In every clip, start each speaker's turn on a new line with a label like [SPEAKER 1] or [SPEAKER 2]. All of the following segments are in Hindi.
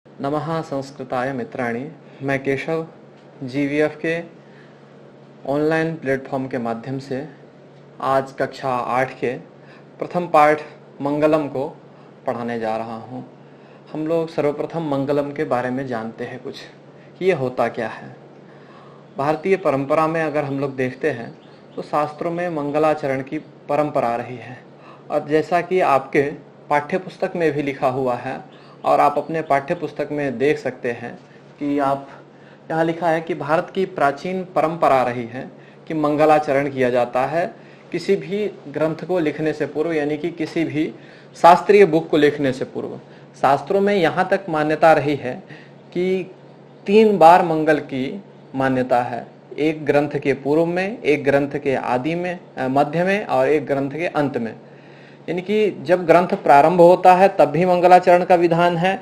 [SPEAKER 1] नमः संस्कृताय मित्राणि। मैं केशव जीवीएफ के ऑनलाइन प्लेटफॉर्म के माध्यम से आज कक्षा 8 के प्रथम पाठ मंगलम को पढ़ाने जा रहा हूँ। हम लोग सर्वप्रथम मंगलम के बारे में जानते हैं कुछ कि ये होता क्या है। भारतीय परंपरा में अगर हम लोग देखते हैं तो शास्त्रों में मंगलाचरण की परंपरा रही है, और जैसा कि आपके पाठ्य पुस्तक में भी लिखा हुआ है और आप अपने पाठ्य पुस्तक में देख सकते हैं कि आप यहाँ लिखा है कि भारत की प्राचीन परंपरा रही है कि मंगलाचरण किया जाता है किसी भी ग्रंथ को लिखने से पूर्व, यानी कि किसी भी शास्त्रीय बुक को लिखने से पूर्व। शास्त्रों में यहाँ तक मान्यता रही है कि 3 बार मंगल की मान्यता है, एक ग्रंथ के पूर्व में, एक ग्रंथ के आदि में, मध्य में और एक ग्रंथ के अंत में। यानी कि जब ग्रंथ प्रारंभ होता है तब भी मंगलाचरण का विधान है,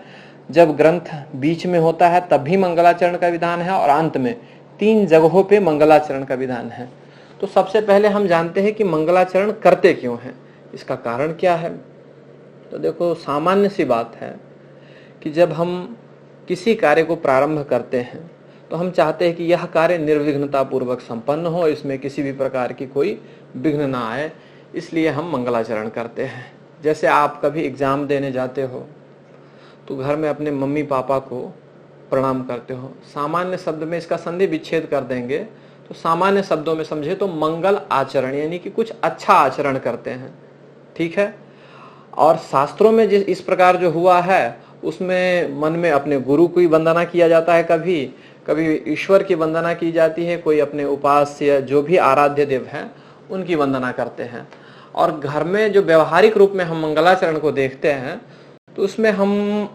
[SPEAKER 1] जब ग्रंथ बीच में होता है तब भी मंगलाचरण का विधान है, और अंत में 3 जगहों पे मंगलाचरण का विधान है। तो सबसे पहले हम जानते हैं कि मंगलाचरण करते क्यों हैं, इसका कारण क्या है। तो देखो, सामान्य सी बात है कि जब हम किसी कार्य को प्रारंभ करते हैं तो हम चाहते हैं कि यह कार्य निर्विघ्नता पूर्वक संपन्न हो, इसमें किसी भी प्रकार की कोई विघ्न ना आए, इसलिए हम मंगलाचरण करते हैं। जैसे आप कभी एग्जाम देने जाते हो तो घर में अपने मम्मी पापा को प्रणाम करते हो। सामान्य शब्द में इसका संधि विच्छेद कर देंगे तो सामान्य शब्दों में समझे तो मंगल आचरण, यानी कि कुछ अच्छा आचरण करते हैं, ठीक है। और शास्त्रों में जिस इस प्रकार जो हुआ है उसमें मन में अपने गुरु की वंदना किया जाता है, कभी कभी ईश्वर की वंदना की जाती है, कोई अपने उपास्य जो भी आराध्य देव हैं उनकी वंदना करते हैं। और घर में जो व्यवहारिक रूप में हम मंगलाचरण को देखते हैं तो उसमें हम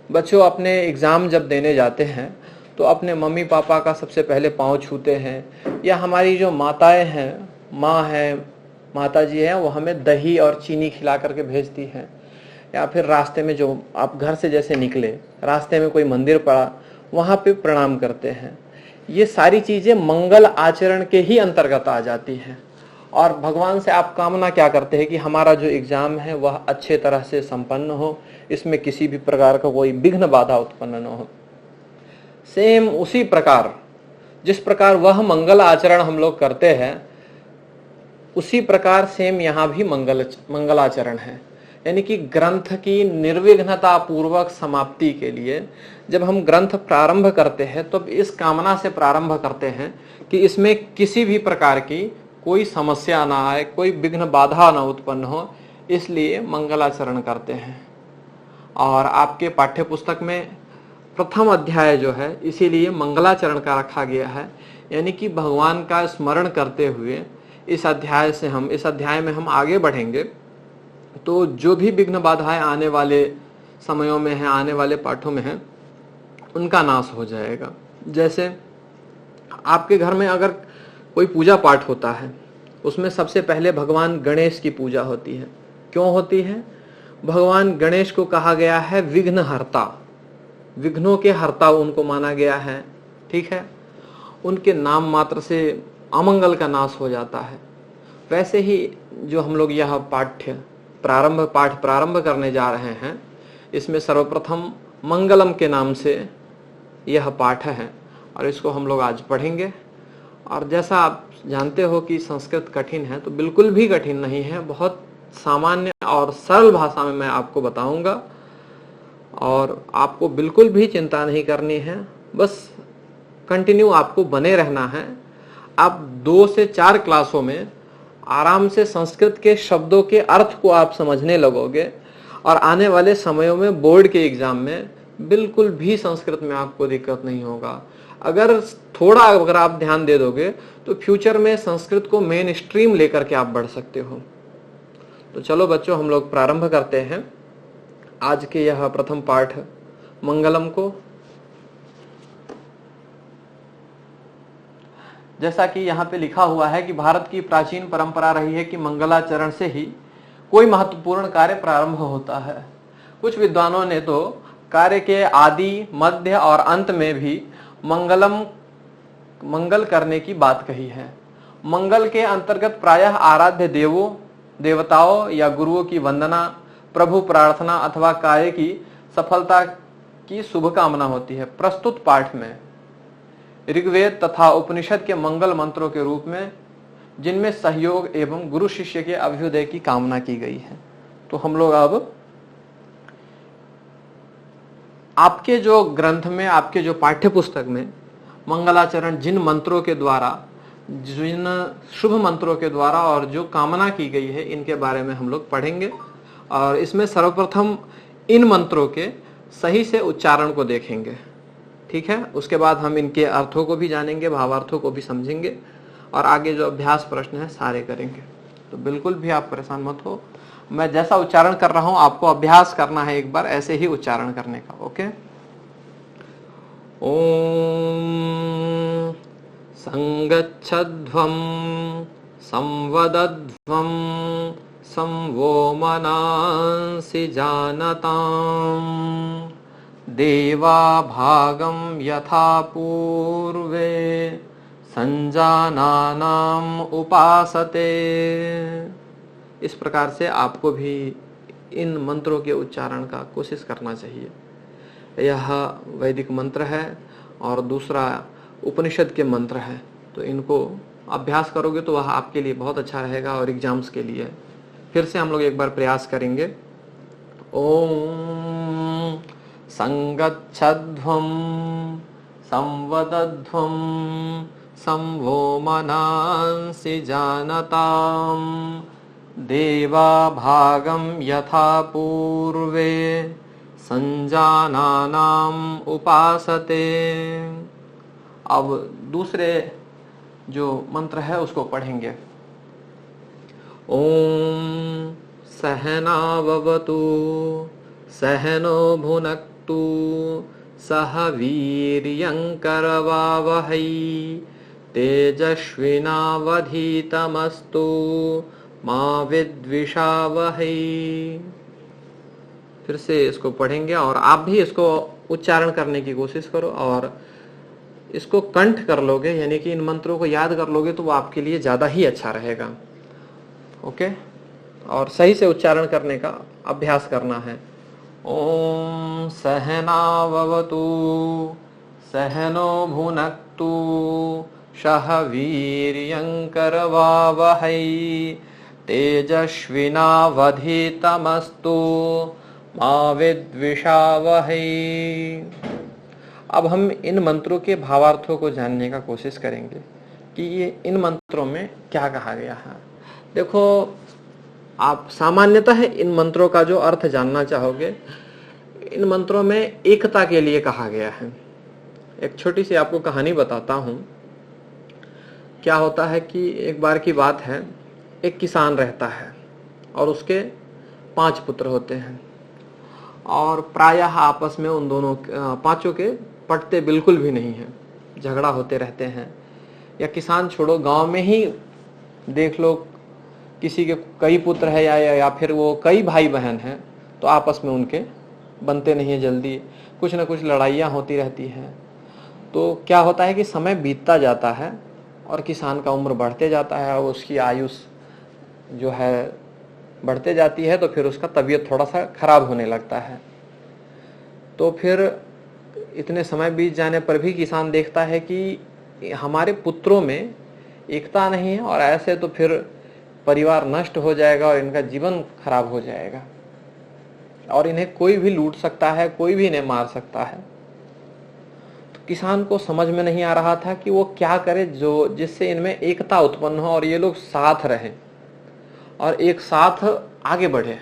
[SPEAKER 1] बच्चों अपने एग्जाम जब देने जाते हैं तो अपने मम्मी पापा का सबसे पहले पांव छूते हैं, या हमारी जो माताएं हैं, माँ है, माता जी हैं, वो हमें दही और चीनी खिला करके भेजती हैं। या फिर रास्ते में जो आप घर से जैसे निकले, रास्ते में कोई मंदिर पड़ा, वहां पे प्रणाम करते हैं। ये सारी चीजें मंगल आचरण के ही अंतर्गत आ जाती हैं। और भगवान से आप कामना क्या करते हैं कि हमारा जो एग्जाम है वह अच्छे तरह से संपन्न हो, इसमें किसी भी प्रकार का कोई विघ्न बाधा उत्पन्न न हो। सेम उसी प्रकार जिस प्रकार वह मंगल आचरण हम लोग करते हैं, उसी प्रकार सेम यहाँ भी मंगलाचरण है। यानी कि ग्रंथ की निर्विघ्नता पूर्वक समाप्ति के लिए जब हम ग्रंथ प्रारंभ करते हैं तो इस कामना से प्रारंभ करते हैं कि इसमें किसी भी प्रकार की कोई समस्या ना आए, कोई विघ्न बाधा ना उत्पन्न हो, इसलिए मंगलाचरण करते हैं। और आपके पाठ्य पुस्तक में प्रथम अध्याय जो है इसीलिए मंगलाचरण का रखा गया है, यानी कि भगवान का स्मरण करते हुए इस अध्याय में हम आगे बढ़ेंगे तो जो भी विघ्न बाधाएं आने वाले समयों में हैं, आने वाले पाठों में हैं, उनका नाश हो जाएगा। जैसे आपके घर में अगर कोई पूजा पाठ होता है, उसमें सबसे पहले भगवान गणेश की पूजा होती है। क्यों होती है? भगवान गणेश को कहा गया है विघ्न हर्ता, विघ्नों के हर्ता उनको माना गया है, ठीक है। उनके नाम मात्र से अमंगल का नाश हो जाता है। वैसे ही जो हम लोग यह पाठ प्रारंभ करने जा रहे हैं, इसमें सर्वप्रथम मंगलम के नाम से यह पाठ है और इसको हम लोग आज पढ़ेंगे। और जैसा आप जानते हो कि संस्कृत कठिन है, तो बिल्कुल भी कठिन नहीं है, बहुत सामान्य और सरल भाषा में मैं आपको बताऊंगा और आपको बिल्कुल भी चिंता नहीं करनी है, बस कंटिन्यू आपको बने रहना है। आप 2 से 4 क्लासों में आराम से संस्कृत के शब्दों के अर्थ को आप समझने लगोगे और आने वाले समयों में बोर्ड के एग्जाम में बिल्कुल भी संस्कृत में आपको दिक्कत नहीं होगा। अगर आप ध्यान दे दोगे तो फ्यूचर में संस्कृत को मेन स्ट्रीम लेकर के आप बढ़ सकते हो। तो चलो बच्चों, हम लोग प्रारंभ करते हैं आज के यह प्रथम पाठ मंगलम को। जैसा कि यहाँ पे लिखा हुआ है कि भारत की प्राचीन परंपरा रही है कि मंगलाचरण से ही कोई महत्वपूर्ण कार्य प्रारंभ होता है। कुछ विद्वानों ने तो कार्य के आदि, मध्य और अंत में भी मंगल करने की बात कही है। मंगल के अंतर्गत प्रायः आराध्य देवों, देवताओं या गुरुओं की वंदना, प्रभु प्रार्थना अथवा कार्य की सफलता की शुभ कामना होती है। प्रस्तुत पाठ में ऋग्वेद तथा उपनिषद के मंगल मंत्रों के रूप में जिनमें सहयोग एवं गुरु शिष्य के अभ्युदय की कामना की गई है। तो हम लोग अब आपके जो ग्रंथ में, आपके जो पाठ्य पुस्तक में मंगलाचरण जिन मंत्रों के द्वारा, जिन शुभ मंत्रों के द्वारा और जो कामना की गई है, इनके बारे में हम लोग पढ़ेंगे। और इसमें सर्वप्रथम इन मंत्रों के सही से उच्चारण को देखेंगे, ठीक है। उसके बाद हम इनके अर्थों को भी जानेंगे, भावार्थों को भी समझेंगे और आगे जो अभ्यास प्रश्न है सारे करेंगे। तो बिल्कुल भी आप परेशान मत हो, मैं जैसा उच्चारण कर रहा हूं आपको अभ्यास करना है एक बार ऐसे ही उच्चारण करने का। ओके। ओम संगच्छध्वं संवदध्वं संवो मनांसि जानताम् देवा भागं यथा पूर्वे संजानानाम् उपासते। इस प्रकार से आपको भी इन मंत्रों के उच्चारण का कोशिश करना चाहिए। यह वैदिक मंत्र है और दूसरा उपनिषद के मंत्र है, तो इनको अभ्यास करोगे तो वह आपके लिए बहुत अच्छा रहेगा और एग्जाम्स के लिए। फिर से हम लोग एक बार प्रयास करेंगे। ओम संगच्छध्वं संवदध्वं संवो मनांसि जानताम् देवा भागं यथा पूर्वे संजानानाम् उपासते। अब दूसरे जो मंत्र है उसको पढ़ेंगे। ओम सहनाववतु सहनो भुनक्तु सह वीर्यं करवावहै तेजस्विनावधीतमस्तु मा विद्विषावहै। फिर से इसको पढ़ेंगे और आप भी इसको उच्चारण करने की कोशिश करो और इसको कंठ कर लोगे, यानी कि इन मंत्रों को याद कर लोगे तो वो आपके लिए ज्यादा ही अच्छा रहेगा। ओके। और सही से उच्चारण करने का अभ्यास करना है। ओम सहनाववतु सहनो भुनक्तु सह वीर्यं करवावहै तेजस्विनावधीतमस्तु मा विद्विषावहै। अब हम इन मंत्रों के भावार्थों को जानने का कोशिश करेंगे कि ये इन मंत्रों में क्या कहा गया है। देखो, आप सामान्यतः इन मंत्रों का जो अर्थ जानना चाहोगे, इन मंत्रों में एकता के लिए कहा गया है। एक छोटी सी आपको कहानी बताता हूं। क्या होता है कि एक बार की बात है, एक किसान रहता है और उसके 5 पुत्र होते हैं और प्रायः आपस में उन दोनों पांचों के पटते बिल्कुल भी नहीं हैं, झगड़ा होते रहते हैं। या किसान छोड़ो, गांव में ही देख लो, किसी के कई पुत्र है या फिर वो कई भाई बहन हैं, तो आपस में उनके बनते नहीं है जल्दी, कुछ ना कुछ लड़ाइयाँ होती रहती हैं। तो क्या होता है कि समय बीतता जाता है और किसान का उम्र बढ़ते जाता है और उसकी आयुष जो है बढ़ते जाती है, तो फिर उसका तबीयत थोड़ा सा खराब होने लगता है। तो फिर इतने समय बीत जाने पर भी किसान देखता है कि हमारे पुत्रों में एकता नहीं है और ऐसे तो फिर परिवार नष्ट हो जाएगा और इनका जीवन खराब हो जाएगा और इन्हें कोई भी लूट सकता है, कोई भी इन्हें मार सकता है। तो किसान को समझ में नहीं आ रहा था कि वो क्या करे जो जिससे इनमें एकता उत्पन्न हो और ये लोग साथ रहें और एक साथ आगे बढ़े।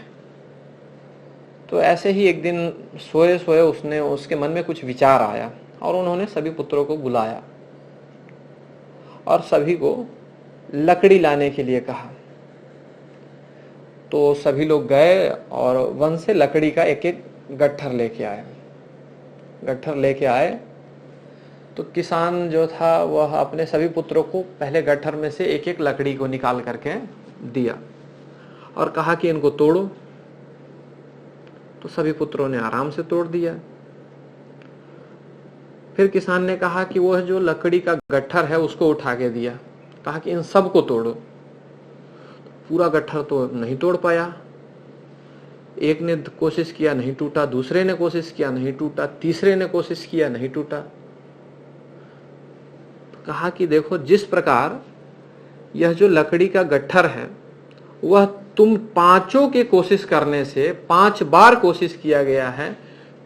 [SPEAKER 1] तो ऐसे ही एक दिन सोए सोए उसके मन में कुछ विचार आया और उन्होंने सभी पुत्रों को बुलाया और सभी को लकड़ी लाने के लिए कहा। तो सभी लोग गए और वन से लकड़ी का एक एक गट्ठर लेके आए। तो किसान जो था वह अपने सभी पुत्रों को पहले गट्ठर में से एक एक लकड़ी को निकाल करके दिया और कहा कि इनको तोड़ो। तो सभी पुत्रों ने आराम से तोड़ दिया। फिर किसान ने कहा कि वह जो लकड़ी का गट्ठर है उसको उठा के दिया, कहा कि इन सब को तोड़ो। पूरा गट्ठर तो नहीं तोड़ पाया। एक ने कोशिश किया नहीं टूटा, दूसरे ने कोशिश किया नहीं टूटा, तीसरे ने कोशिश किया नहीं टूटा। कहा कि देखो, जिस प्रकार यह जो लकड़ी का गट्ठर है वह तुम पांचों के कोशिश करने से 5 बार कोशिश किया गया है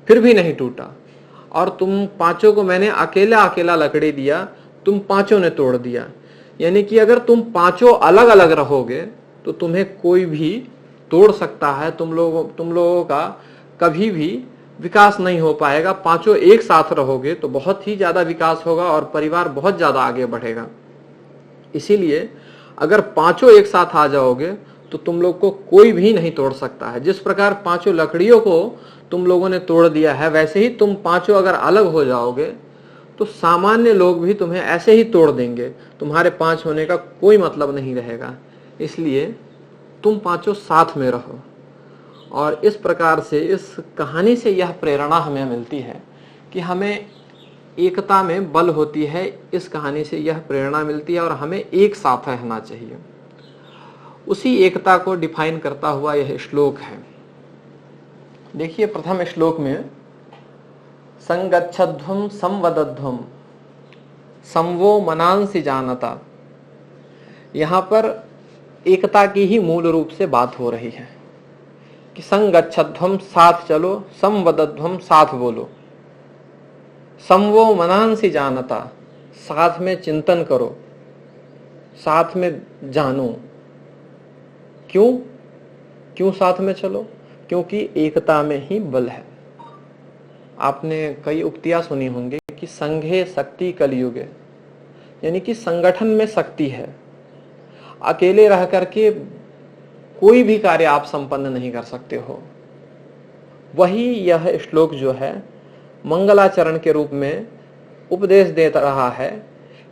[SPEAKER 1] फिर भी नहीं टूटा, और तुम पांचों को मैंने अकेला अकेला लकड़ी दिया, तुम पांचों ने तोड़ दिया। यानी कि अगर तुम पांचों अलग अलग रहोगे तो तुम्हें कोई भी तोड़ सकता है, तुम लोगों का कभी भी विकास नहीं हो पाएगा। पांचों एक साथ रहोगे तो बहुत ही ज्यादा विकास होगा और परिवार बहुत ज्यादा आगे बढ़ेगा। इसीलिए अगर पांचों एक साथ आ जाओगे तो तुम लोग को कोई भी नहीं तोड़ सकता है। जिस प्रकार पांचों लकड़ियों को तुम लोगों ने तोड़ दिया है, वैसे ही तुम पांचों अगर अलग हो जाओगे तो सामान्य लोग भी तुम्हें ऐसे ही तोड़ देंगे, तुम्हारे 5 होने का कोई मतलब नहीं रहेगा। इसलिए तुम पांचों साथ में रहो। और इस प्रकार से इस कहानी से यह प्रेरणा हमें मिलती है कि हमें एकता में बल होती है। इस कहानी से यह प्रेरणा मिलती है और हमें एक साथ रहना चाहिए। उसी एकता को डिफाइन करता हुआ यह श्लोक है। देखिए, प्रथम श्लोक में संगच्छध्वम संवदध्वम संवो मनांसि जानता, यहां पर एकता की ही मूल रूप से बात हो रही है कि संगच्छध्वम साथ चलो, संवदध्वम साथ बोलो, संवो मनांसि जानता साथ में चिंतन करो, साथ में जानो। क्यों साथ में चलो? क्योंकि एकता में ही बल है। आपने कई उक्तियां सुनी होंगी कि संघे शक्ति कलयुगे, यानी कि संगठन में शक्ति है। अकेले रह करके कोई भी कार्य आप संपन्न नहीं कर सकते हो। वही यह श्लोक जो है मंगलाचरण के रूप में उपदेश दे रहा है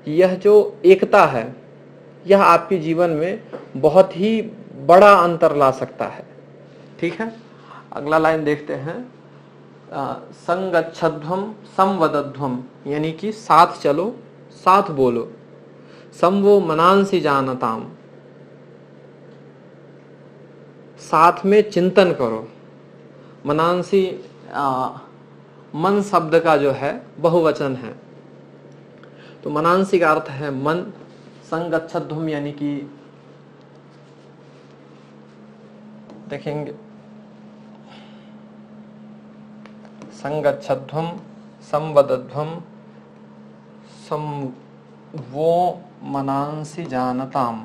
[SPEAKER 1] कि यह जो एकता है यह आपके जीवन में बहुत ही बड़ा अंतर ला सकता है। ठीक है, अगला लाइन देखते हैं। संगच्छध्वम संवदध्वम, यानी कि साथ चलो, साथ बोलो, संवो मनांसि जानताम, साथ में चिंतन करो। मनांसि मन शब्द का जो है बहुवचन है, तो मनांसि का अर्थ है मन। संगच्छध्वम यानी कि देखेंगे, संगच्छध्वम संवदध्वम संवो मनांसि जानताम।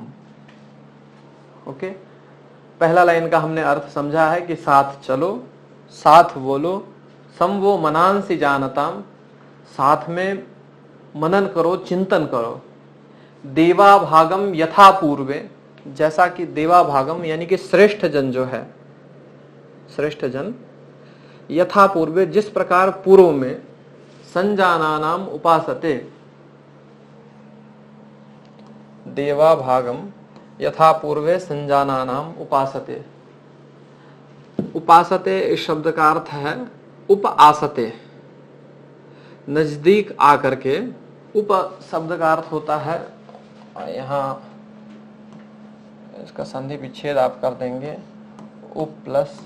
[SPEAKER 1] ओके, पहला लाइन का हमने अर्थ समझा है कि साथ चलो, साथ बोलो, संवो मनांसि जानताम, साथ में मनन करो, चिंतन करो। देवा भागम यथा पूर्वे, जैसा कि देवा भागम यानी कि श्रेष्ठ जन जो है, श्रेष्ठ जन यथा पूर्वे, जिस प्रकार पूर्व में, संजानानाम उपासते, देवा भागम यथा पूर्वे संजानानाम उपासते। उपासते इस शब्द का अर्थ है उप आसते, नजदीक आकर के। उप शब्द का अर्थ होता है, यहाँ इसका संधि विच्छेद आप कर देंगे, उप प्लस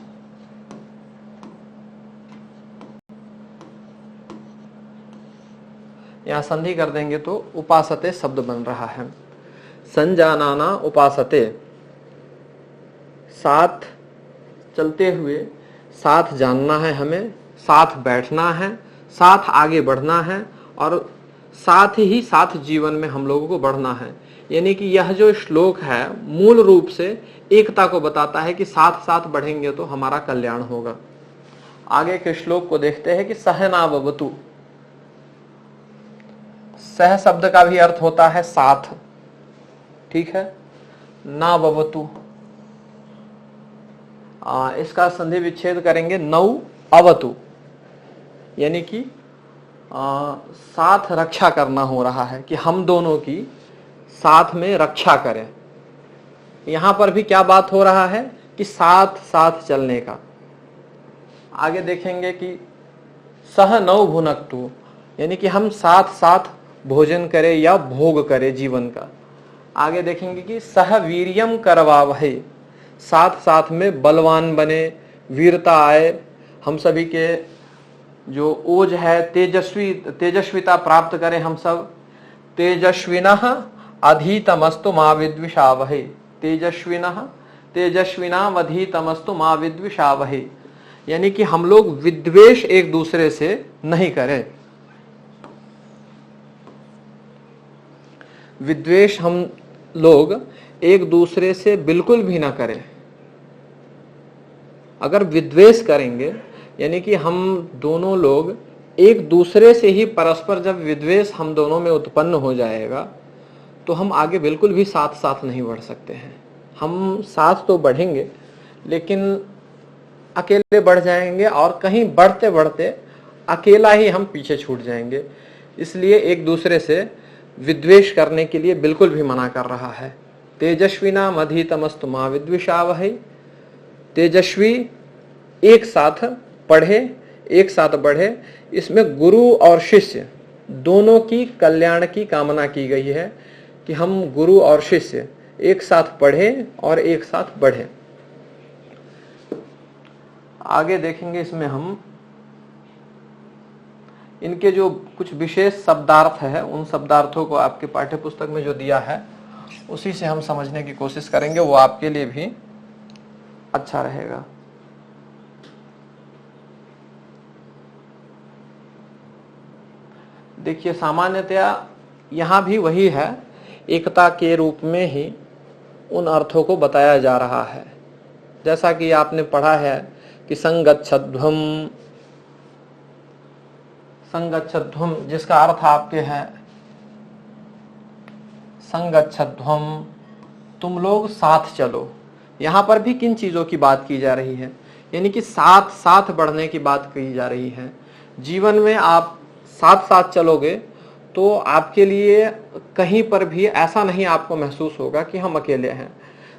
[SPEAKER 1] यहाँ संधि कर देंगे तो उपासते शब्द बन रहा है। संजानाना उपासते, साथ चलते हुए साथ जानना है हमें, साथ बैठना है, साथ आगे बढ़ना है और साथ ही साथ जीवन में हम लोगों को बढ़ना है। यानी कि यह जो श्लोक है मूल रूप से एकता को बताता है कि साथ साथ बढ़ेंगे तो हमारा कल्याण होगा। आगे के श्लोक को देखते हैं कि सहनाववतु। सह शब्द का भी अर्थ होता है साथ, ठीक है। नाववतु, इसका संधि विच्छेद करेंगे नौ अवतु, यानी कि साथ रक्षा करना हो रहा है कि हम दोनों की साथ में रक्षा करें। यहां पर भी क्या बात हो रहा है कि साथ साथ चलने का। आगे देखेंगे कि सह नौ भुनक्तु, यानी कि हम साथ साथ भोजन करें या भोग करें जीवन का। आगे देखेंगे कि सह वीर्यम करवावहै, साथ साथ में बलवान बने, वीरता आए, हम सभी के जो ओज है तेजस्विता प्राप्त करें हम सब। तेजस्विनः अधीतमस्तु मा विद्विषावहै, तेजस्विनावधीतमस्तु मा विद्विषावहै, यानी कि हम लोग विद्वेष एक दूसरे से नहीं करें। विद्वेष हम लोग एक दूसरे से बिल्कुल भी ना करें। अगर विद्वेष करेंगे यानी कि हम दोनों लोग एक दूसरे से ही परस्पर, जब विद्वेष हम दोनों में उत्पन्न हो जाएगा तो हम आगे बिल्कुल भी साथ साथ नहीं बढ़ सकते हैं। हम साथ तो बढ़ेंगे लेकिन अकेले बढ़ जाएंगे और कहीं बढ़ते बढ़ते अकेला ही हम पीछे छूट जाएंगे। इसलिए एक दूसरे से विद्वेष करने के लिए बिल्कुल भी मना कर रहा है। तेजस्विनाम अधितमस्तु मा विद्विषावहै, तेजस्वी एक साथ पढ़े, एक साथ बढ़े। इसमें गुरु और शिष्य दोनों की कल्याण की कामना की गई है कि हम गुरु और शिष्य एक साथ पढ़े और एक साथ बढ़े। आगे देखेंगे इसमें हम इनके जो कुछ विशेष शब्दार्थ है, उन शब्दार्थों को आपके पाठ्य पुस्तक में जो दिया है उसी से हम समझने की कोशिश करेंगे, वो आपके लिए भी अच्छा रहेगा। देखिए, सामान्यतया यहां भी वही है, एकता के रूप में ही उन अर्थों को बताया जा रहा है। जैसा कि आपने पढ़ा है कि संगच्छध्वम, संगच्छध्वम जिसका अर्थ आपके है संगच्छध्वम, तुम लोग साथ चलो। यहां पर भी किन चीजों की बात की जा रही है, यानी कि साथ साथ बढ़ने की बात की जा रही है। जीवन में आप साथ साथ चलोगे तो आपके लिए कहीं पर भी ऐसा नहीं आपको महसूस होगा कि हम अकेले हैं।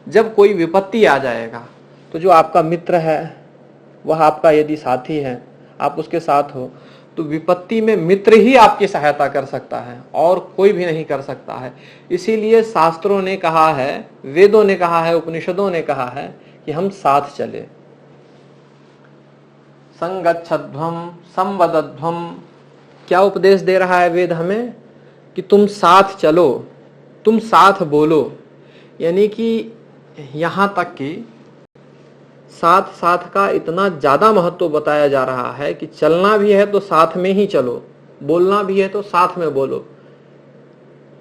[SPEAKER 1] जब कोई विपत्ति आ जाएगा तो जो आपका मित्र है वह आपका यदि साथी है, आप उसके साथ हो, तो विपत्ति में मित्र ही आपकी सहायता कर सकता है और कोई भी नहीं कर सकता है। इसीलिए शास्त्रों ने कहा है, वेदों ने कहा है, उपनिषदों ने कहा है कि हम साथ चले। संगच्छध्वम संवदध्वम, क्या उपदेश दे रहा है वेद हमें कि तुम साथ चलो, तुम साथ बोलो। यानी कि यहां तक कि साथ साथ का इतना ज्यादा महत्व बताया जा रहा है कि चलना भी है तो साथ में ही चलो, बोलना भी है तो साथ में बोलो।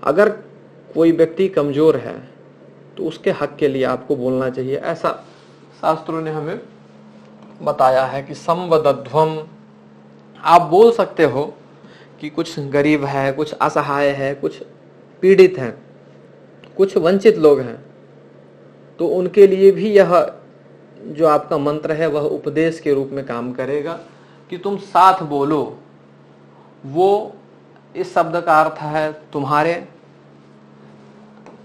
[SPEAKER 1] अगर कोई व्यक्ति कमजोर है तो उसके हक के लिए आपको बोलना चाहिए, ऐसा शास्त्रों ने हमें बताया है कि संवदध्वम। आप बोल सकते हो कि कुछ गरीब है, कुछ असहाय है, कुछ पीड़ित हैं, कुछ वंचित लोग हैं, तो उनके लिए भी यह जो आपका मंत्र है वह उपदेश के रूप में काम करेगा कि तुम साथ बोलो। वो इस शब्द का अर्थ है तुम्हारे।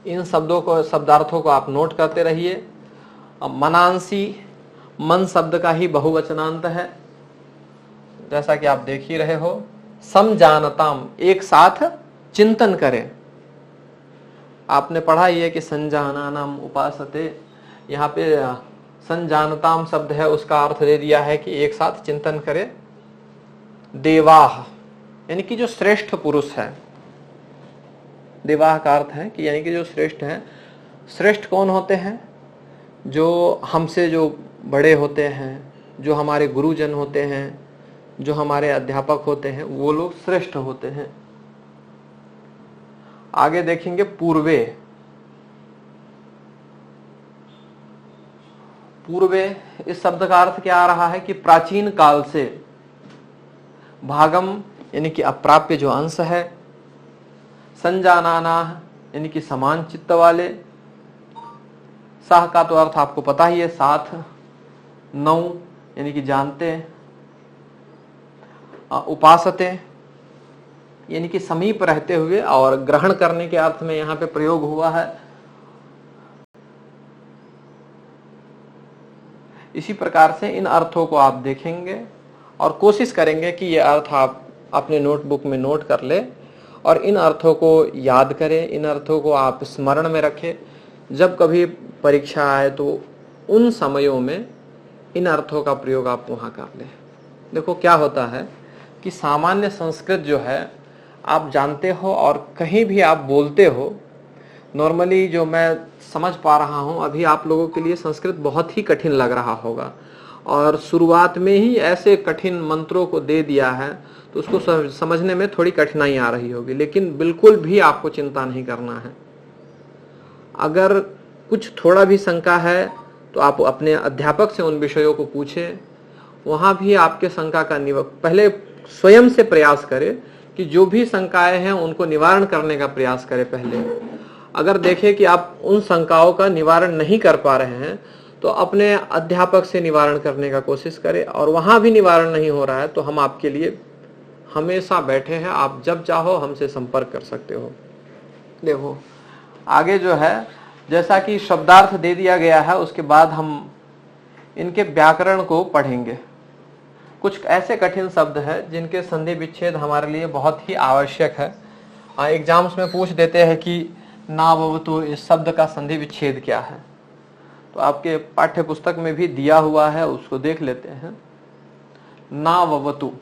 [SPEAKER 1] इन शब्दों को, शब्दार्थों को आप नोट करते रहिए। मनांसी, मन शब्द का ही बहुवचनांत है, जैसा कि आप देख ही रहे हो। समजानताम, एक साथ चिंतन करें। आपने पढ़ा ही है कि संजानानाम उपासते, यहाँ पे संजानताम शब्द है, उसका अर्थ दे दिया है कि एक साथ चिंतन करें। देवाह, यानी कि जो श्रेष्ठ पुरुष है, देवाह का अर्थ है कि यानी कि जो श्रेष्ठ है। श्रेष्ठ कौन होते हैं? जो हमसे जो बड़े होते हैं, जो हमारे गुरुजन होते हैं, जो हमारे अध्यापक होते हैं, वो लोग श्रेष्ठ होते हैं। आगे देखेंगे पूर्वे। पूर्वे इस शब्द का अर्थ क्या आ रहा है कि प्राचीन काल से। भागम यानी कि अप्राप्य जो अंश है। संजानाना यानी कि समान चित्त वाले। साह का तो अर्थ आपको पता ही है, साथ। नौ यानी कि जानते। उपासते यानी कि समीप रहते हुए, और ग्रहण करने के अर्थ में यहां पे प्रयोग हुआ है। इसी प्रकार से इन अर्थों को आप देखेंगे और कोशिश करेंगे कि ये अर्थ आप अपने नोटबुक में नोट कर ले और इन अर्थों को याद करें, इन अर्थों को आप स्मरण में रखें। जब कभी परीक्षा आए तो उन समयों में इन अर्थों का प्रयोग आप वहाँ कर लें। देखो क्या होता है कि सामान्य संस्कृत जो है आप जानते हो और कहीं भी आप बोलते हो, नॉर्मली जो मैं समझ पा रहा हूँ अभी आप लोगों के लिए संस्कृत बहुत ही कठिन लग रहा होगा और शुरुआत में ही ऐसे कठिन मंत्रों को दे दिया है तो उसको समझने में थोड़ी कठिनाई आ रही होगी, लेकिन बिल्कुल भी आपको चिंता नहीं करना है। अगर कुछ थोड़ा भी शंका है तो आप अपने अध्यापक से उन विषयों को पूछें, वहां भी आपके शंका का पहले स्वयं से प्रयास करें कि जो भी शंकाएं हैं उनको निवारण करने का प्रयास करें पहले। अगर देखें कि आप उन शंकाओं का निवारण नहीं कर पा रहे हैं तो अपने अध्यापक से निवारण करने का कोशिश करें, और वहां भी निवारण नहीं हो रहा है तो हम आपके लिए हमेशा बैठे हैं, आप जब चाहो हमसे संपर्क कर सकते हो। देखो आगे जो है जैसा कि शब्दार्थ दे दिया गया है उसके बाद हम इनके व्याकरण को पढ़ेंगे। कुछ ऐसे कठिन शब्द हैं जिनके संधि विच्छेद हमारे लिए बहुत ही आवश्यक है। एग्जाम्स में पूछ देते हैं कि नाववतु इस शब्द का संधि विच्छेद क्या है, तो आपके पाठ्य पुस्तक में भी दिया हुआ है, उसको देख लेते हैं। नाववतु,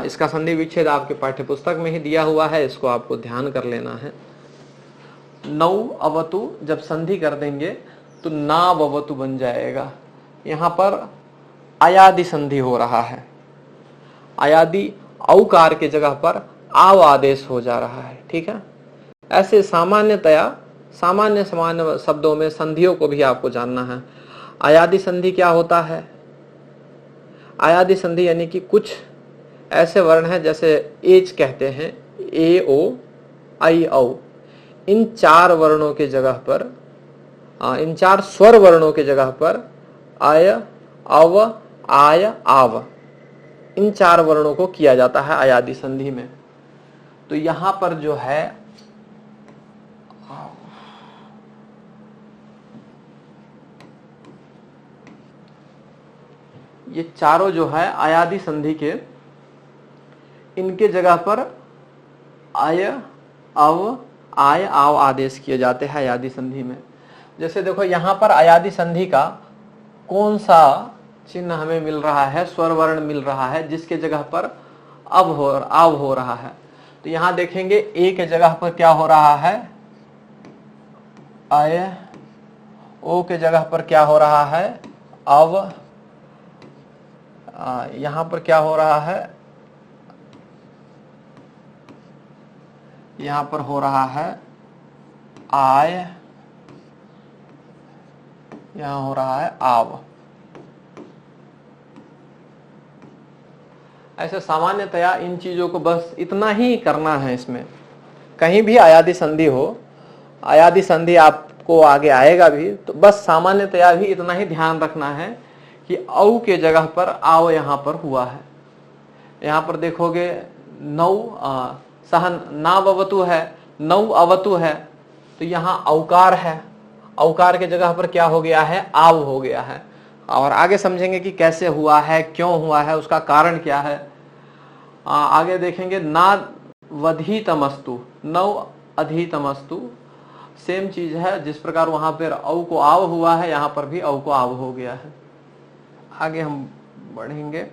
[SPEAKER 1] इसका संधि विच्छेद आपके पाठ्य पुस्तक में ही दिया हुआ है, इसको आपको ध्यान कर लेना है। नौ अवतु जब संधि कर देंगे तो नाववतु बन जाएगा। यहां पर अयादि संधि हो रहा है, अयादि औकार के जगह पर आव आदेश हो जा रहा है, ठीक है। ऐसे सामान्यतया सामान्य शब्दों में संधियों को भी आपको जानना है। अयादि संधि क्या होता है? अयादि संधि यानी कि कुछ ऐसे वर्ण हैं जैसे एच कहते हैं, ए ओ आई औ, इन चार वर्णों के जगह पर, इन चार स्वर वर्णों के जगह पर अय अव आय आव, इन चार वर्णों को किया जाता है अयादि संधि में। तो यहां पर जो है ये चारों जो है अयादि संधि के, इनके जगह पर अय अव आय आव आदेश किए जाते हैं अयादि संधि में। जैसे देखो यहां पर अयादि संधि का कौन सा चिन्ह हमें मिल रहा है, स्वर वर्ण मिल रहा है जिसके जगह पर आव हो रहा है। तो यहां देखेंगे ए के जगह पर क्या हो रहा है, अय, ओ के जगह पर क्या हो रहा है, अव, यहां पर क्या हो रहा है, यहां पर हो रहा है आय, यहां हो रहा है आव। ऐसे सामान्यतया इन चीजों को बस इतना ही करना है। इसमें कहीं भी अयादि संधि हो, अयादि संधि आपको आगे आएगा भी, तो बस सामान्यतया भी इतना ही ध्यान रखना है कि औ के जगह पर आव यहां पर हुआ है। यहां पर देखोगे नौ सहन नाववतु है, नौ अवतु है, तो यहां औकार है, औकार के जगह पर क्या हो गया है, आव हो गया है। और आगे समझेंगे कि कैसे हुआ है, क्यों हुआ है, उसका कारण क्या है। आगे देखेंगे ना वधीतमस्तु, नौ अधितमस्तु, सेम चीज है। जिस प्रकार वहां पर औ को आव हुआ है, यहां पर भी औ को आव हो गया है। आगे हम बढ़ेंगे।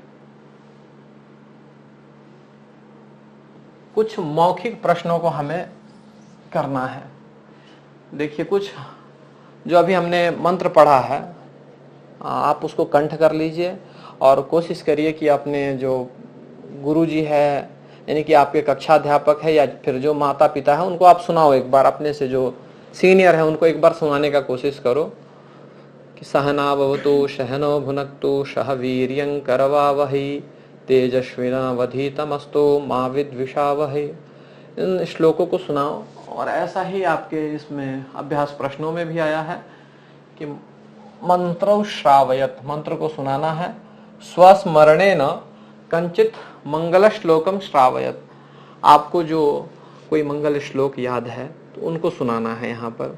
[SPEAKER 1] कुछ मौखिक प्रश्नों को हमें करना है। देखिए कुछ जो अभी हमने मंत्र पढ़ा है आप उसको कंठ कर लीजिए और कोशिश करिए कि अपने जो गुरुजी है यानी कि आपके कक्षाध्यापक है या फिर जो माता पिता है उनको आप सुनाओ एक बार, अपने से जो सीनियर है उनको एक बार सुनाने का कोशिश करो कि सहनावतु सहनो भुनक्तु सह वीर्यं करवावहै तेजस्विनावधीतमस्तु मा विद्विषावहै। इन श्लोकों को सुनाओ। और ऐसा ही आपके इसमें अभ्यास प्रश्नों में भी आया है कि मंत्रो श्रावयत, मंत्र को सुनाना है। स्वस्मरणेन कंचित मंगल श्लोकम श्रावयत, आपको जो कोई मंगल श्लोक याद है तो उनको सुनाना है यहाँ पर।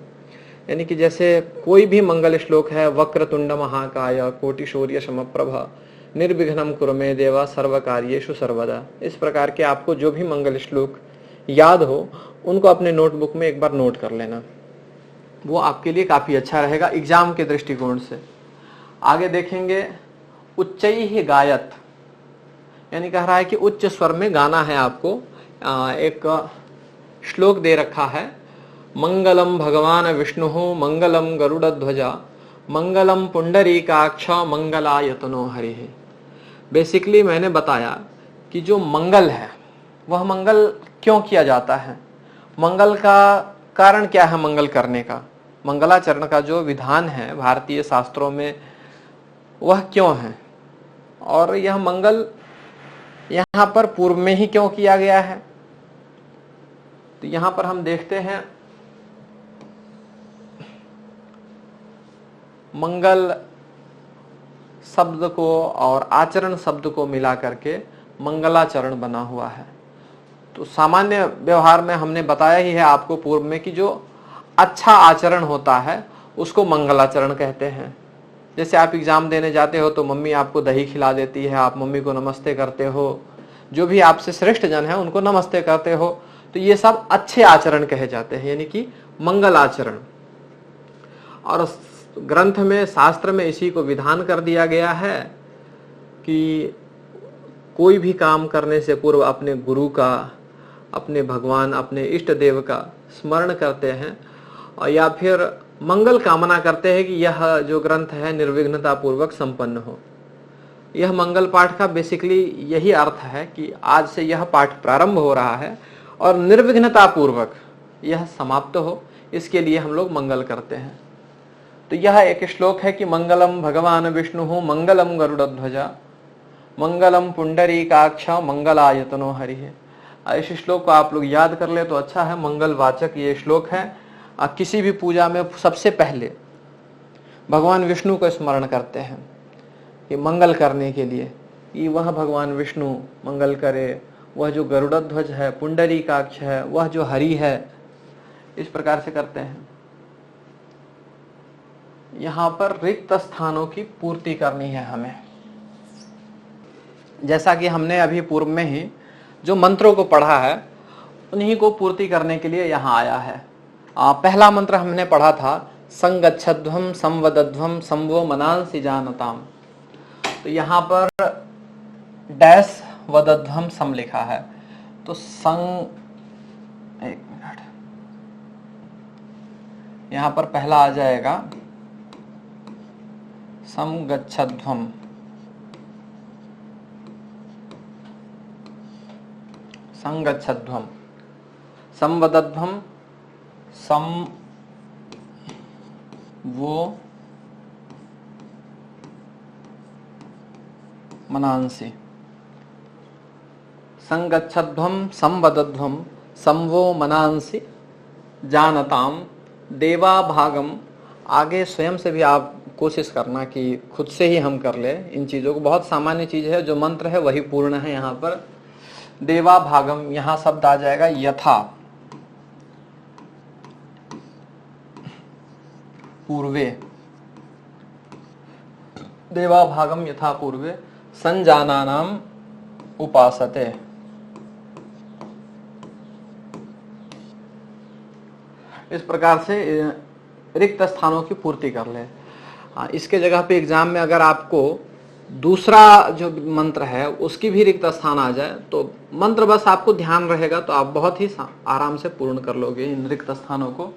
[SPEAKER 1] यानी कि जैसे कोई भी मंगल श्लोक है, वक्रतुंड महाकाय कोटि शौर्य समप्रभा निर्विघ्नं कुरु मे देवा सर्व कार्येषु सर्वदा, इस प्रकार के आपको जो भी मंगल श्लोक याद हो उनको अपने नोटबुक में एक बार नोट कर लेना, वो आपके लिए काफी अच्छा रहेगा एग्जाम के दृष्टिकोण से। आगे देखेंगे उच्चैः गायत, यानी कह रहा है कि उच्च स्वर में गाना है आपको। एक श्लोक दे रखा है, मंगलम भगवान विष्णु मंगलम गरुड़ध्वजा मंगलम पुंडरीकाक्ष मंगलायतनो हरिः। बेसिकली मैंने बताया कि जो मंगल है वह मंगल क्यों किया जाता है, मंगल का कारण क्या है, मंगल करने का, मंगलाचरण का जो विधान है भारतीय शास्त्रों में वह क्यों है, और यह मंगल यहां पर पूर्व में ही क्यों किया गया है। तो यहां पर हम देखते हैं मंगल शब्द को और आचरण शब्द को मिला करके मंगलाचरण बना हुआ है। तो सामान्य व्यवहार में हमने बताया ही है आपको पूर्व में कि जो अच्छा आचरण होता है उसको मंगलाचरण कहते हैं। जैसे आप एग्जाम देने जाते हो तो मम्मी आपको दही खिला देती है, आप मम्मी को नमस्ते करते हो, जो भी आपसे श्रेष्ठ जन है उनको नमस्ते करते हो, तो ये सब अच्छे आचरण कहे जाते हैं, यानी कि मंगल आचरण। और ग्रंथ में, शास्त्र में इसी को विधान कर दिया गया है कि कोई भी काम करने से पूर्व अपने गुरु का, अपने भगवान, अपने इष्ट देव का स्मरण करते हैं और या फिर मंगल कामना करते हैं कि यह जो ग्रंथ है निर्विघ्नता पूर्वक संपन्न हो। यह मंगल पाठ का बेसिकली यही अर्थ है कि आज से यह पाठ प्रारंभ हो रहा है और निर्विघ्नता पूर्वक यह समाप्त हो, इसके लिए हम लोग मंगल करते हैं। तो यह एक श्लोक है कि मंगलम भगवान विष्णु मंगलम गरुड़ध्वजा मंगलम पुंडरीकाक्ष मंगलायतनो हरिः। इस श्लोक को आप लोग याद कर ले तो अच्छा है, मंगलवाचक ये श्लोक है। किसी भी पूजा में सबसे पहले भगवान विष्णु को स्मरण करते हैं कि मंगल करने के लिए, कि वह भगवान विष्णु मंगल करे, वह जो गरुड़ध्वज है, पुंडरीकाक्ष है, वह जो हरि है, इस प्रकार से करते हैं। यहां पर रिक्त स्थानों की पूर्ति करनी है हमें, जैसा कि हमने अभी पूर्व में ही जो मंत्रों को पढ़ा है उन्हीं को पूर्ति करने के लिए यहाँ आया है। पहला मंत्र हमने पढ़ा था संगच्छध्वम संवदध्वम संवो मनांसि जानताम। तो यहाँ पर डैश वदध्वम सम लिखा है, तो एक मिनट, यहाँ पर पहला आ जाएगा संगच्छध्वम, संगच्छध्वम, संवदध्वम, सम वो मनांसि। संगच्छध्वम संवदध्वम संवो मनांसि जानताम देवा भागम। आगे स्वयं से भी आप कोशिश करना कि खुद से ही हम कर ले इन चीजों को, बहुत सामान्य चीज है, जो मंत्र है वही पूर्ण है। यहाँ पर देवा भागम, यहाँ शब्द आ जाएगा यथा पूर्वे, देवा भागम यथा पूर्वे संजानानाम उपासते। इस प्रकार से रिक्त स्थानों की पूर्ति कर ले। इसके जगह पे एग्जाम में अगर आपको दूसरा जो मंत्र है उसकी भी रिक्त स्थान आ जाए तो मंत्र बस आपको ध्यान रहेगा तो आप बहुत ही आराम से पूर्ण कर लोगे इन रिक्त स्थानों को।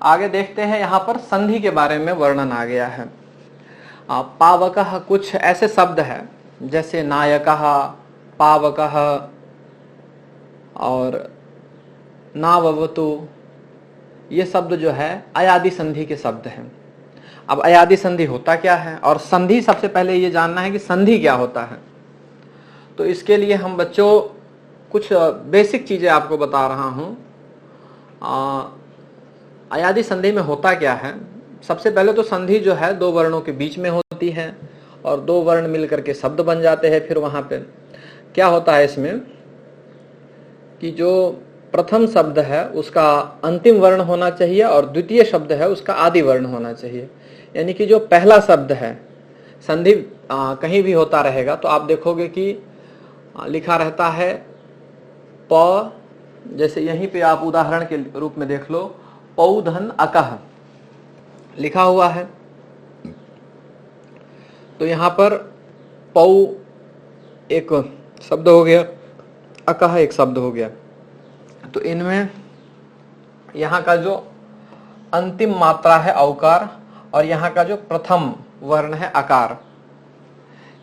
[SPEAKER 1] आगे देखते हैं, यहाँ पर संधि के बारे में वर्णन आ गया है। पावकः, कुछ ऐसे शब्द है जैसे नायकः, पावकः और नाववतु, ये शब्द जो है अयादि संधि के शब्द हैं। अब अयादि संधि होता क्या है, और संधि सबसे पहले ये जानना है कि संधि क्या होता है। तो इसके लिए हम बच्चों कुछ बेसिक चीजें आपको बता रहा हूं। अयादि संधि में होता क्या है, सबसे पहले तो संधि जो है दो वर्णों के बीच में होती है और दो वर्ण मिलकर के शब्द बन जाते हैं। फिर वहां पे क्या होता है इसमें कि जो प्रथम शब्द है उसका अंतिम वर्ण होना चाहिए और द्वितीय शब्द है उसका आदि वर्ण होना चाहिए। यानी कि जो पहला शब्द है, संधि कहीं भी होता रहेगा तो आप देखोगे कि लिखा रहता है प, जैसे यहीं पे आप उदाहरण के रूप में देख लो, पौधन अकह लिखा हुआ है। तो यहाँ पर पौ एक शब्द हो गया, अकह एक शब्द हो गया। तो इनमें यहाँ का जो अंतिम मात्रा है औकार और यहाँ का जो प्रथम वर्ण है अकार,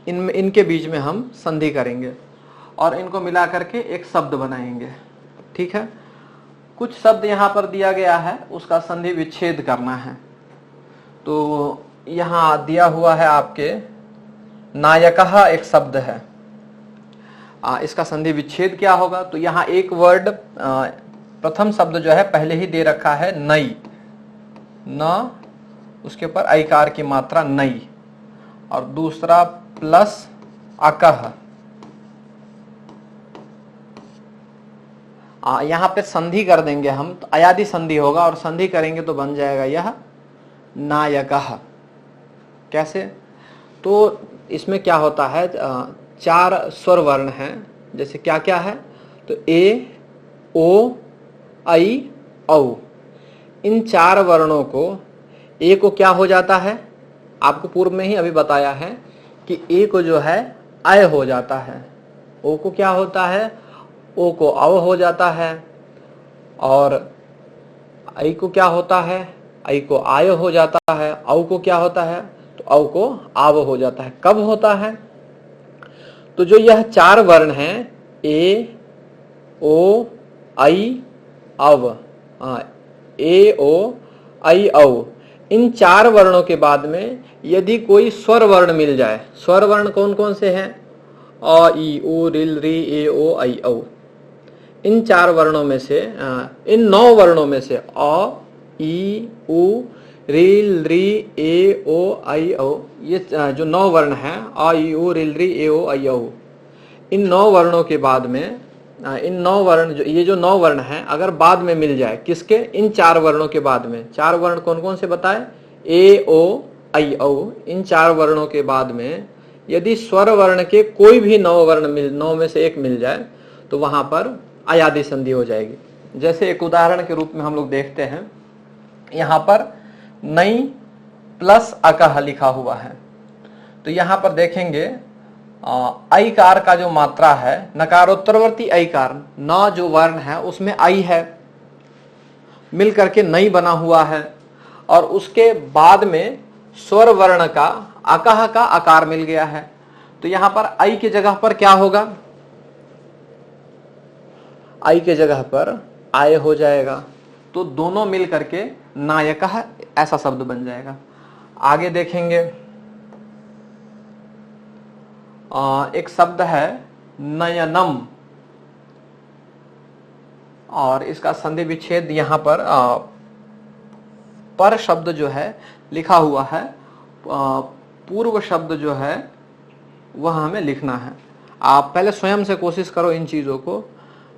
[SPEAKER 1] इनमें इनके बीच में हम संधि करेंगे और इनको मिला करके एक शब्द बनाएंगे। ठीक है, कुछ शब्द यहाँ पर दिया गया है, उसका संधि विच्छेद करना है। तो यहाँ दिया हुआ है आपके नायकः एक शब्द है, इसका संधि विच्छेद क्या होगा? तो यहाँ एक वर्ड प्रथम शब्द जो है पहले ही दे रखा है नई, न उसके ऊपर ऐकार की मात्रा नई, और दूसरा प्लस अकह। यहाँ पे संधि कर देंगे हम, तो अयादि संधि होगा और संधि करेंगे तो बन जाएगा यह नायकः। कैसे? तो इसमें क्या होता है, 4 स्वर वर्ण हैं, जैसे क्या क्या है, तो ए, ओ, ऐ, औ। इन 4 वर्णों को, ए को क्या हो जाता है, आपको पूर्व में ही अभी बताया है कि ए को जो है अय हो जाता है, ओ को क्या होता है, ओ को अव हो जाता है, और ऐ को क्या होता है, ऐ को आय हो जाता है, औ को क्या होता है, तो औ को आव हो जाता है। कब होता है? तो जो यह 4 वर्ण हैं, ए, ओ, ऐ, अव, ए, ओ, ऐ, औ, इन 4 वर्णों के बाद में यदि कोई स्वर वर्ण मिल जाए, स्वर वर्ण कौन कौन से हैं, अ, ई, उ, रिल, री, ए, ओ, ऐ, औ, इन 4 वर्णों में से, इन 9 वर्णों में से अ, ई, उ, रिल, री, ए, ओ, ऐ, औ, ये जो 9 वर्ण हैं, अ, ई, उ, रिल, री, ए, ओ, ऐ, औ, इन 9 वर्णों के बाद में, इन 9 वर्ण जो, ये जो 9 वर्ण हैं, अगर बाद में मिल जाए, किसके, इन 4 वर्णों के बाद में, 4 वर्ण कौन कौन से बताए, ए, ओ, ऐ, औ, इन 4 वर्णों के बाद में यदि स्वर वर्ण के कोई भी 9 वर्ण 9 में से एक मिल जाए, तो वहां पर अयादि संधि हो जाएगी। जैसे एक उदाहरण के रूप में हम लोग देखते हैं, यहां पर नई प्लस अकह लिखा हुआ है। तो यहां पर देखेंगे ऐकार का जो मात्रा है, नकारोत्तरवर्ती ऐकार, न जो वर्ण है उसमें ऐ है, मिल करके नई बना हुआ है, और उसके बाद में स्वर वर्ण का अकह का आकार मिल गया है। तो यहां पर ऐ की जगह पर क्या होगा, ऐ के जगह पर आय हो जाएगा। तो दोनों मिल करके नायकः ऐसा शब्द बन जाएगा। आगे देखेंगे, एक शब्द है नयनम, और इसका संधि विच्छेद यहाँ पर शब्द जो है लिखा हुआ है, पूर्व शब्द जो है वह हमें लिखना है। आप पहले स्वयं से कोशिश करो, इन चीज़ों को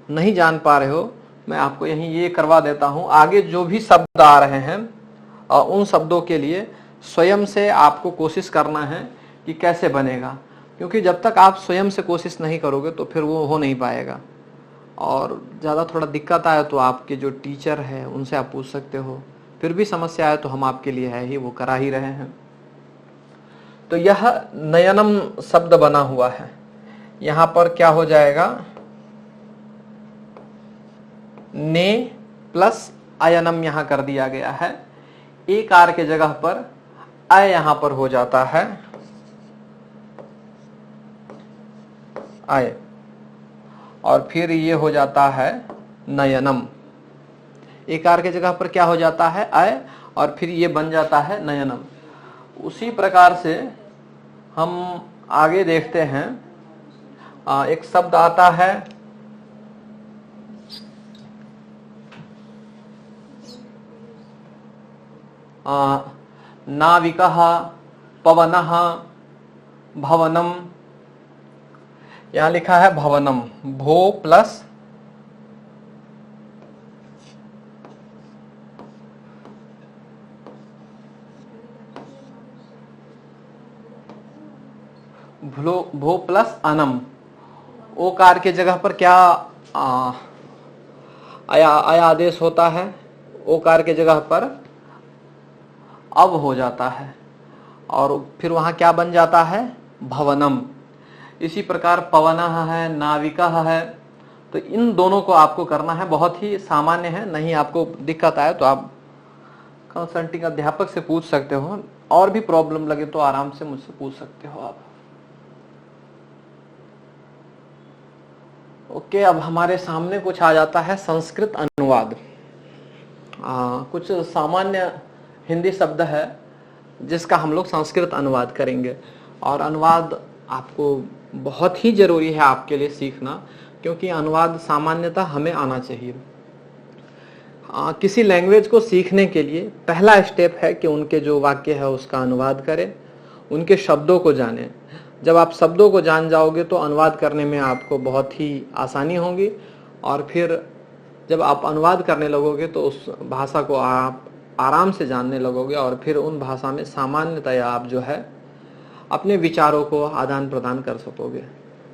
[SPEAKER 1] नहीं जान पा रहे हो, मैं आपको यहीं ये करवा देता हूँ। आगे जो भी शब्द आ रहे हैं उन शब्दों के लिए स्वयं से आपको कोशिश करना है कि कैसे बनेगा, क्योंकि जब तक आप स्वयं से कोशिश नहीं करोगे तो फिर वो हो नहीं पाएगा। और ज़्यादा थोड़ा दिक्कत आए तो आपके जो टीचर है उनसे आप पूछ सकते हो, फिर भी समस्या आए तो हम आपके लिए है ही, वो करा ही रहे हैं। तो यह नयनम शब्द बना हुआ है, यहाँ पर क्या हो जाएगा, ने प्लस अयनम यहाँ कर दिया गया है, एकार के जगह पर अय यहाँ पर हो जाता है, अय, और फिर ये हो जाता है नयनम। एकार के जगह पर क्या हो जाता है, अय, और फिर ये बन जाता है नयनम। उसी प्रकार से हम आगे देखते हैं, एक शब्द आता है नाविकः, पवनः, भवनम। यहां लिखा है भवनम, भो प्लस भो प्लस अनम। ओकार के जगह पर क्या आया आदेश होता है, ओकार के जगह पर अब हो जाता है, और फिर वहां क्या बन जाता है, भवनम। इसी प्रकार पवनः है, नाविकः है। तो इन दोनों को आपको करना है, बहुत ही सामान्य है। नहीं आपको दिक्कत आए तो आप कंसल्टिंग अध्यापक से पूछ सकते हो, और भी प्रॉब्लम लगे तो आराम से मुझसे पूछ सकते हो आप। ओके, अब हमारे सामने कुछ आ जाता है संस्कृत अनुवाद। कुछ सामान्य हिंदी शब्द है जिसका हम लोग संस्कृत अनुवाद करेंगे। और अनुवाद आपको बहुत ही जरूरी है आपके लिए सीखना, क्योंकि अनुवाद सामान्यतः हमें आना चाहिए। किसी लैंग्वेज को सीखने के लिए पहला स्टेप है कि उनके जो वाक्य है उसका अनुवाद करें, उनके शब्दों को जानें। जब आप शब्दों को जान जाओगे तो अनुवाद करने में आपको बहुत ही आसानी होगी, और फिर जब आप अनुवाद करने लगोगे तो उस भाषा को आप आराम से जानने लगोगे, और फिर उन भाषा में सामान्यतया आप जो है अपने विचारों को आदान प्रदान कर सकोगे।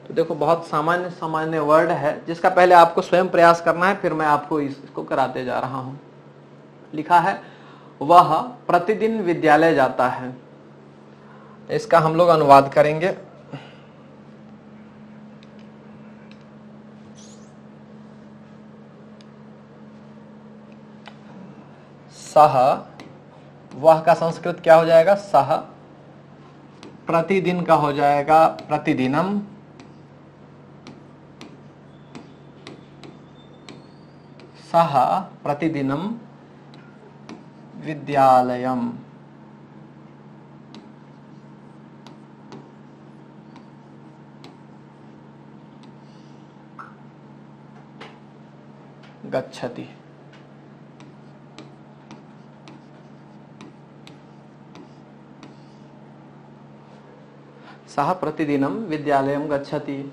[SPEAKER 1] तो देखो, बहुत सामान्य सामान्य वर्ड है जिसका पहले आपको स्वयं प्रयास करना है, फिर मैं आपको इसको कराते जा रहा हूं। लिखा है, वह प्रतिदिन विद्यालय जाता है। इसका हम लोग अनुवाद करेंगे। सह, वह का संस्कृत क्या हो जाएगा, सह। प्रतिदिन का हो जाएगा प्रतिदिनम। सह प्रतिदिनम विद्यालयम गच्छति। सह प्रतिदिनम विद्यालयम गच्छति,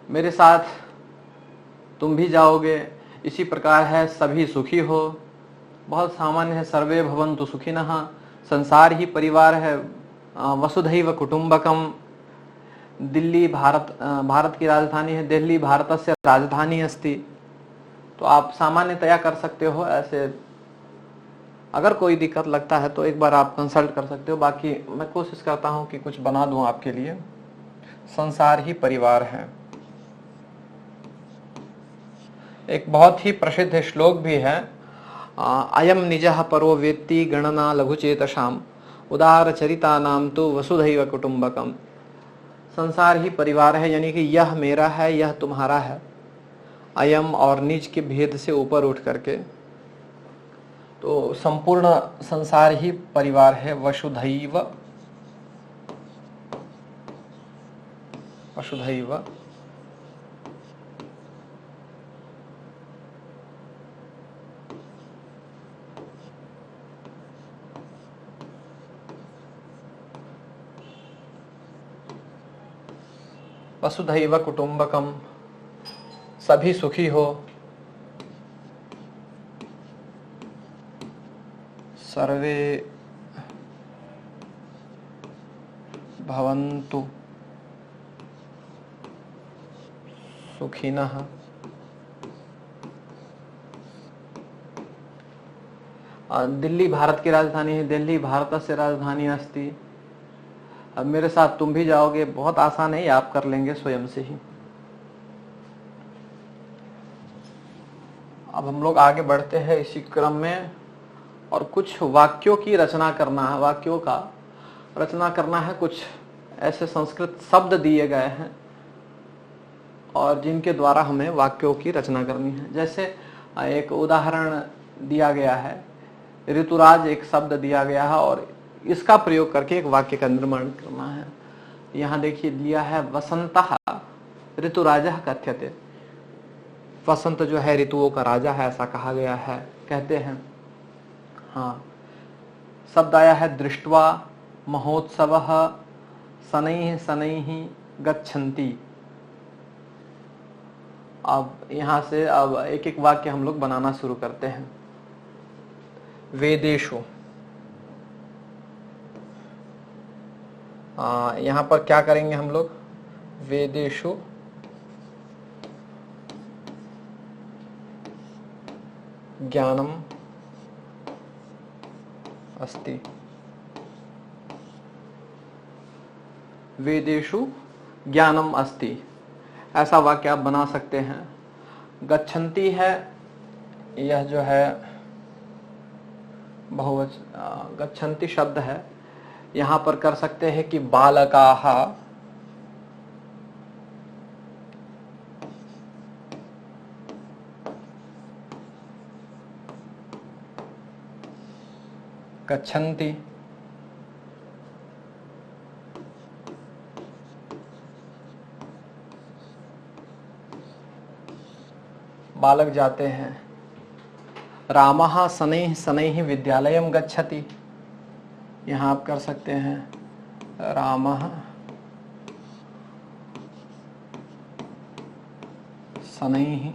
[SPEAKER 1] मेरे साथ तुम भी जाओगे। इसी प्रकार है, सभी सुखी हो, बहुत सामान्य है, सर्वे भवन्तु सुखिनः। संसार ही परिवार है, वसुधैव कुटुंबकम। दिल्ली भारत की राजधानी है, दिल्ली भारतस्य राजधानी अस्ति। तो आप सामान्यतया कर सकते हो ऐसे। अगर कोई दिक्कत लगता है तो एक बार आप कंसल्ट कर सकते हो, बाकी मैं कोशिश करता हूं कि कुछ बना दूं आपके लिए। संसार ही परिवार है। एक बहुत ही प्रसिद्ध श्लोक भी है, अयम निजः परो वेत्ति गणना लघुचेतसाम उदार चरिता नाम तो वसुधैव कुटुंबकम। संसार ही परिवार है, यानी कि यह मेरा है, यह तुम्हारा है। अयम और निज के भेद से ऊपर उठ करके तो संपूर्ण संसार ही परिवार है। वसुधैव, वसुधैव वसुधैव कुटुंबकम, सभी सुखी हो, सर्वे भवन्तु सुखिनः। दिल्ली भारत की राजधानी है, दिल्ली भारतस्य राजधानी अस्ति। अब मेरे साथ तुम भी जाओगे, बहुत आसान है, आप कर लेंगे स्वयं से ही। अब हम लोग आगे बढ़ते हैं इसी क्रम में, और कुछ वाक्यों की रचना करना है, वाक्यों का रचना करना है। कुछ ऐसे संस्कृत शब्द दिए गए हैं और जिनके द्वारा हमें वाक्यों की रचना करनी है। जैसे एक उदाहरण दिया गया है, ऋतुराज एक शब्द दिया गया है और इसका प्रयोग करके एक वाक्य का निर्माण करना है। यहाँ देखिए दिया है, वसंतः ऋतुराजः कथ्यते। वसंत जो है ऋतुओं का राजा है, ऐसा कहा गया है, कहते हैं। हाँ, शब्द आया है, दृष्ट्वा महोत्सवः शनैः शनैः गच्छन्ति। अब यहाँ से अब एक एक वाक्य हम लोग बनाना शुरू करते हैं। वेदेषु, यहाँ पर क्या करेंगे हम लोग, वेदेषु ज्ञानम अस्ति। वेदेषु ज्ञानम अस्ति, ऐसा वाक्य आप बना सकते हैं। गच्छन्ति है, यह जो है बहुवचन गच्छन्ति शब्द है, यहां पर कर सकते हैं कि बालकाः गच्छन्ति, बालक जाते हैं। रामः शनैः शनैः विद्यालयं गच्छति, यहाँ आप कर सकते हैं रामः शनैः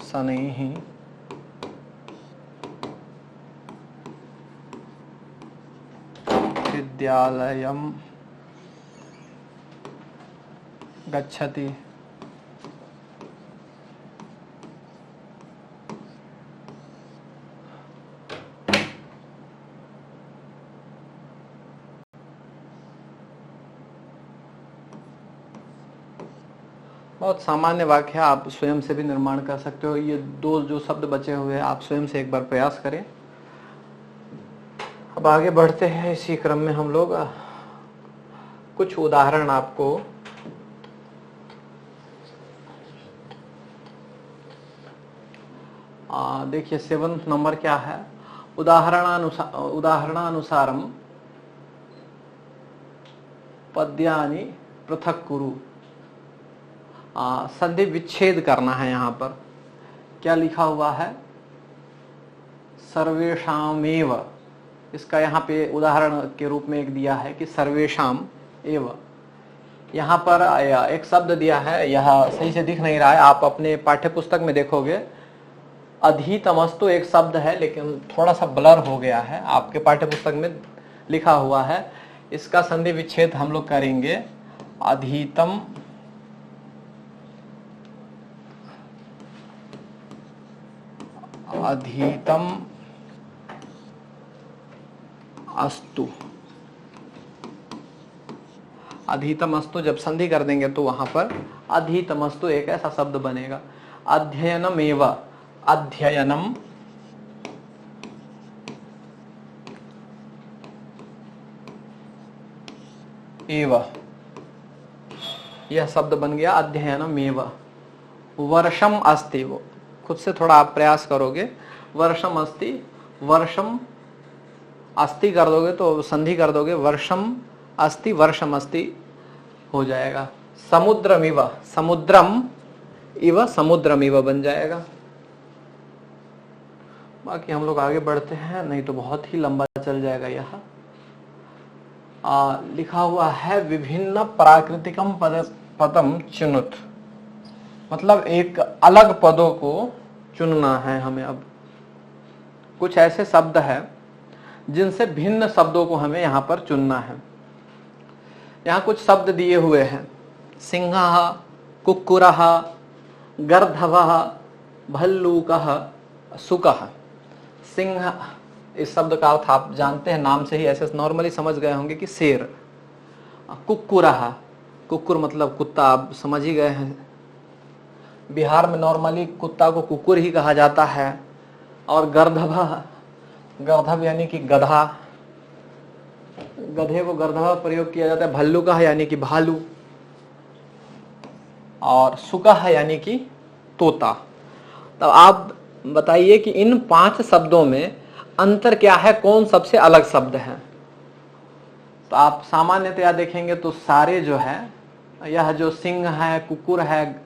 [SPEAKER 1] शनैः विद्यालयं गच्छति। बहुत सामान्य वाक्य है, आप स्वयं से भी निर्माण कर सकते हो। ये दो जो शब्द बचे हुए हैं आप स्वयं से एक बार प्रयास करें। अब आगे बढ़ते हैं, इसी क्रम में हम लोग कुछ उदाहरण आपको देखिए 7th नंबर क्या है, उदाहरणानुसारम पद्यानि पृथक कुरु। संधि विच्छेद करना है। यहाँ पर क्या लिखा हुआ है, सर्वेषामेव, इसका यहाँ पे उदाहरण के रूप में एक दिया है कि सर्वेषाम एव। यहाँ पर एक शब्द दिया है, यह सही से दिख नहीं रहा है, आप अपने पाठ्य पुस्तक में देखोगे अधीतमस्तु एक शब्द है लेकिन थोड़ा सा ब्लर हो गया है, आपके पाठ्य पुस्तक में लिखा हुआ है। इसका संधि विच्छेद हम लोग करेंगे, अधीतम अधीतम अस्तु। अधीतम अस्तु जब संधि कर देंगे तो वहां पर अधीतम अस्तु एक ऐसा शब्द बनेगा। अध्ययनम एव, अध्ययनम एव, यह शब्द बन गया अध्ययनम एव। वर्षम अस्ति, वो खुद से थोड़ा आप प्रयास करोगे, वर्षम अस्ति, वर्षम अस्ति कर दोगे तो संधि कर दोगे, वर्षम अस्ति वर्षम अस्ति हो जाएगा। समुद्रम इव, समुद्रम इव समुद्रम इव बन जाएगा। बाकी हम लोग आगे बढ़ते हैं, नहीं तो बहुत ही लंबा चल जाएगा। यह लिखा हुआ है विभिन्न प्राकृतिकम पदम चुनुत, मतलब एक अलग पदों को चुनना है हमें। अब कुछ ऐसे शब्द है जिनसे भिन्न शब्दों को हमें यहाँ पर चुनना है। यहाँ कुछ शब्द दिए हुए हैं, सिंहः, कुक्कुरः, गर्दभः, भल्लूकः, शुकः। सिंह इस शब्द का अर्थ आप जानते हैं, नाम से ही ऐसे नॉर्मली समझ गए होंगे कि शेर। कुक्कुरः, कुक्कुर मतलब कुत्ता, आप समझ ही गए हैं। बिहार में नॉर्मली कुत्ता को कुकुर ही कहा जाता है। और गर्दभ, गर्दभ यानी कि गधा, गधे को गर्दभ प्रयोग किया जाता है। भल्लू का यानी कि भालू, और सुका यानी कि तोता। तो आप बताइए कि इन 5 शब्दों में अंतर क्या है, कौन सबसे अलग शब्द है। तो आप सामान्यतया देखेंगे तो सारे जो है, यह जो सिंह है, कुकुर है,